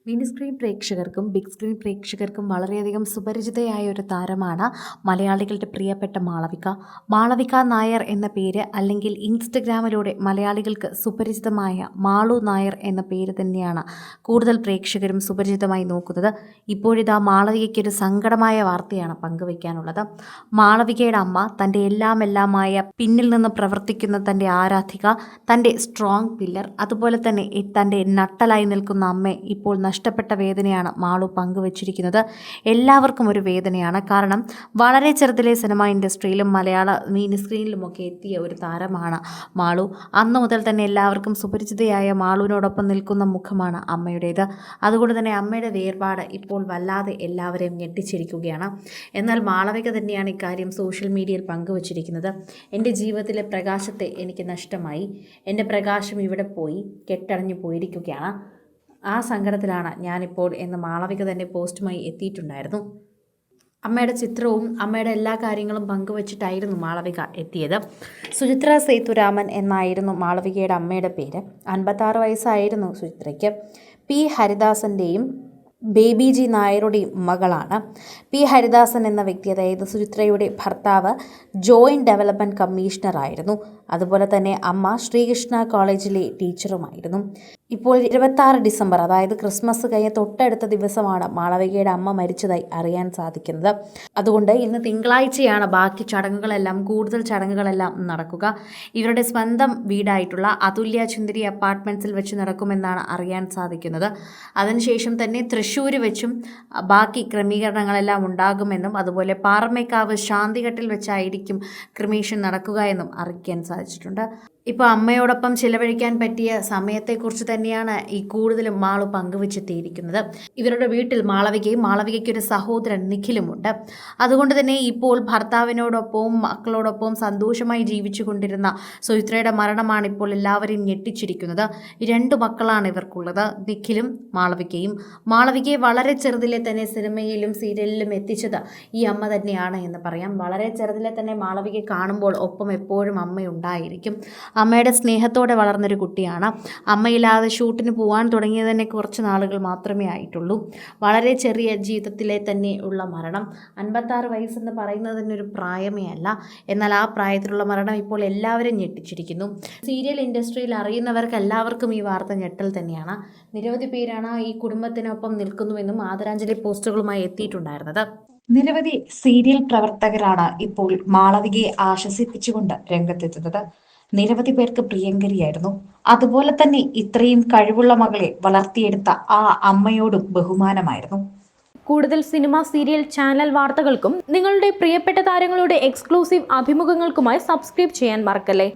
Mini screen പ്രേക്ഷകർക്കും big screen പ്രേക്ഷകർക്കും വളരെയധികം സുപരിചിതയായ ഒരു താരമാണ് മലയാളികളുടെ പ്രിയപ്പെട്ട മാളവിക. മാളവിക നായർ എന്ന പേര്, അല്ലെങ്കിൽ ഇൻസ്റ്റഗ്രാമിലൂടെ മലയാളികൾക്ക് സുപരിചിതമായ മാളു നായർ എന്ന പേര് തന്നെയാണ് കൂടുതൽ പ്രേക്ഷകരും സുപരിചിതമായി നോക്കുന്നത്. ഇപ്പോഴിതാ മാളവികയ്ക്കൊരു സങ്കടമായ വാർത്തയാണ് പങ്കുവയ്ക്കാനുള്ളത്. മാളവികയുടെ അമ്മ, തൻ്റെ എല്ലാമായ പിന്നിൽ നിന്ന് പ്രവർത്തിക്കുന്ന തൻ്റെ ആരാധിക, തൻ്റെ സ്ട്രോങ് പില്ലർ, അതുപോലെ തന്നെ തൻ്റെ നട്ടലായി നിൽക്കുന്ന അമ്മയെ ഇപ്പോൾ നഷ്ടപ്പെട്ട വേദനയാണ് മാളു പങ്കുവച്ചിരിക്കുന്നത്. എല്ലാവർക്കും ഒരു വേദനയാണ്. കാരണം വളരെ ചെറുതിലെ സിനിമ ഇൻഡസ്ട്രിയിലും മലയാള മിനി സ്ക്രീനിലുമൊക്കെ എത്തിയ ഒരു താരമാണ് മാളു. അന്നു മുതൽ തന്നെ എല്ലാവർക്കും സുപരിചിതയായ മാളുവിനോടൊപ്പം നിൽക്കുന്ന മുഖമാണ് അമ്മയുടേത്. അതുകൊണ്ട് തന്നെ അമ്മയുടെ വേർപാട് ഇപ്പോൾ വല്ലാതെ എല്ലാവരെയും ഞെട്ടിച്ചിരിക്കുകയാണ്. എന്നാൽ മാളവിക തന്നെയാണ് ഇക്കാര്യം സോഷ്യൽ മീഡിയയിൽ പങ്കുവച്ചിരിക്കുന്നത്. എൻ്റെ ജീവിതത്തിലെ പ്രകാശത്തെ എനിക്ക് നഷ്ടമായി. എൻ്റെ പ്രകാശം ഇവിടെ പോയി, കെട്ടടഞ്ഞു പോയിരിക്കുകയാണ്. ആ സങ്കടത്തിലാണ് ഞാനിപ്പോൾ എന്ന് മാളവിക തന്നെ പോസ്റ്റുമായി എത്തിയിട്ടുണ്ടായിരുന്നു. അമ്മയുടെ ചിത്രവും അമ്മയുടെ എല്ലാ കാര്യങ്ങളും പങ്കുവച്ചിട്ടായിരുന്നു മാളവിക എത്തിയത്. സുചിത്ര സേതുരാമൻ എന്നായിരുന്നു മാളവികയുടെ അമ്മയുടെ പേര്. 56 വയസ്സായിരുന്നു സുചിത്രയ്ക്ക്. പി ഹരിദാസൻ്റെയും ബേബി ജി നായരുടെയും മകളാണ്. പി ഹരിദാസൻ എന്ന വ്യക്തി, അതായത് സുചിത്രയുടെ ഭർത്താവ്, ജോയിൻറ്റ് ഡെവലപ്മെൻറ്റ് കമ്മീഷണറായിരുന്നു. അതുപോലെ തന്നെ അമ്മ ശ്രീകൃഷ്ണ കോളേജിലെ ടീച്ചറുമായിരുന്നു. ഇപ്പോൾ 26 ഡിസംബർ, അതായത് ക്രിസ്മസ് കഴിഞ്ഞ തൊട്ടടുത്ത ദിവസമാണ് മാളവികയുടെ അമ്മ മരിച്ചതായി അറിയാൻ സാധിക്കുന്നത്. അതുകൊണ്ട് ഇന്ന് തിങ്കളാഴ്ചയാണ് ബാക്കി ചടങ്ങുകളെല്ലാം, കൂടുതൽ ചടങ്ങുകളെല്ലാം നടക്കുക. ഇവരുടെ സ്വന്തം വീടായിട്ടുള്ള അതുല്യ ചുന്ദരി അപ്പാർട്ട്മെൻറ്റ്സിൽ വെച്ച് നടക്കുമെന്നാണ് അറിയാൻ സാധിക്കുന്നത്. അതിനുശേഷം തന്നെ തൃശ്ശൂർ വെച്ചും ബാക്കി ക്രമീകരണങ്ങളെല്ലാം ഉണ്ടാകുമെന്നും, അതുപോലെ പാറമേക്കാവ് ശാന്തിഘട്ടിൽ വെച്ചായിരിക്കും ക്രിമേഷൻ നടക്കുക എന്നും അറിയിക്കാൻ സാധിച്ചിട്ടുണ്ട്. ഇപ്പോൾ അമ്മയോടൊപ്പം ചിലവഴിക്കാൻ പറ്റിയ സമയത്തെക്കുറിച്ച് തന്നെയാണ് ഈ കൂടുതലും മാളു പങ്കുവച്ചെത്തിയിരിക്കുന്നത്. ഇവരുടെ വീട്ടിൽ മാളവികയ്ക്കൊരു സഹോദരൻ നിഖിലുമുണ്ട്. അതുകൊണ്ട് തന്നെ ഇപ്പോൾ ഭർത്താവിനോടൊപ്പവും മക്കളോടൊപ്പവും സന്തോഷമായി ജീവിച്ചു കൊണ്ടിരുന്ന സുചിത്രയുടെ മരണമാണ് ഇപ്പോൾ എല്ലാവരെയും ഞെട്ടിച്ചിരിക്കുന്നത്. 2 മക്കളാണ് ഇവർക്കുള്ളത്, നിഖിലും മാളവികയും. മാളവികയെ വളരെ ചെറുതിലെ തന്നെ സിനിമയിലും സീരിയലിലും എത്തിച്ചത് ഈ അമ്മ തന്നെയാണ് എന്ന് പറയാം. വളരെ ചെറുതിലെ തന്നെ മാളവികയെ കാണുമ്പോൾ ഒപ്പം എപ്പോഴും അമ്മയുണ്ടായിരിക്കും. അമ്മയുടെ സ്നേഹത്തോടെ വളർന്നൊരു കുട്ടിയാണ്. അമ്മയില്ലാതെ ഷൂട്ടിന് പോകാൻ തുടങ്ങിയത് തന്നെ കുറച്ച് നാളുകൾ മാത്രമേ ആയിട്ടുള്ളൂ. വളരെ ചെറിയ ജീവിതത്തിലെ തന്നെ ഉള്ള മരണം. 56 വയസ്സെന്ന് പറയുന്നത് തന്നെ ഒരു പ്രായമേ അല്ല. എന്നാൽ ആ പ്രായത്തിലുള്ള മരണം ഇപ്പോൾ എല്ലാവരും ഞെട്ടിച്ചിരിക്കുന്നു. സീരിയൽ ഇൻഡസ്ട്രിയിൽ അറിയുന്നവർക്ക് എല്ലാവർക്കും ഈ വാർത്ത ഞെട്ടൽ തന്നെയാണ്. നിരവധി പേരാണ് ഈ കുടുംബത്തിനൊപ്പം നിൽക്കുന്നുവെന്നും ആദരാഞ്ജലി പോസ്റ്റുകളുമായി എത്തിയിട്ടുണ്ടായിരുന്നത്. നിരവധി സീരിയൽ പ്രവർത്തകരാണ് ഇപ്പോൾ മാളവികയെ ആശ്വസിപ്പിച്ചുകൊണ്ട് രംഗത്തെത്തുന്നത്. നിരവധി പേർക്ക് പ്രിയങ്കരിയായിരുന്നു. അതുപോലെ തന്നെ ഇത്രയും കഴിവുള്ള മകളെ വളർത്തിയെടുത്ത ആ അമ്മയോടും ബഹുമാനമായിരുന്നു. കൂടുതൽ സിനിമ, സീരിയൽ, ചാനൽ വാർത്തകൾക്കും നിങ്ങളുടെ പ്രിയപ്പെട്ട താരങ്ങളുടെ എക്സ്ക്ലൂസീവ് അഭിമുഖങ്ങൾക്കുമായി സബ്സ്ക്രൈബ് ചെയ്യാൻ മറക്കല്ലേ.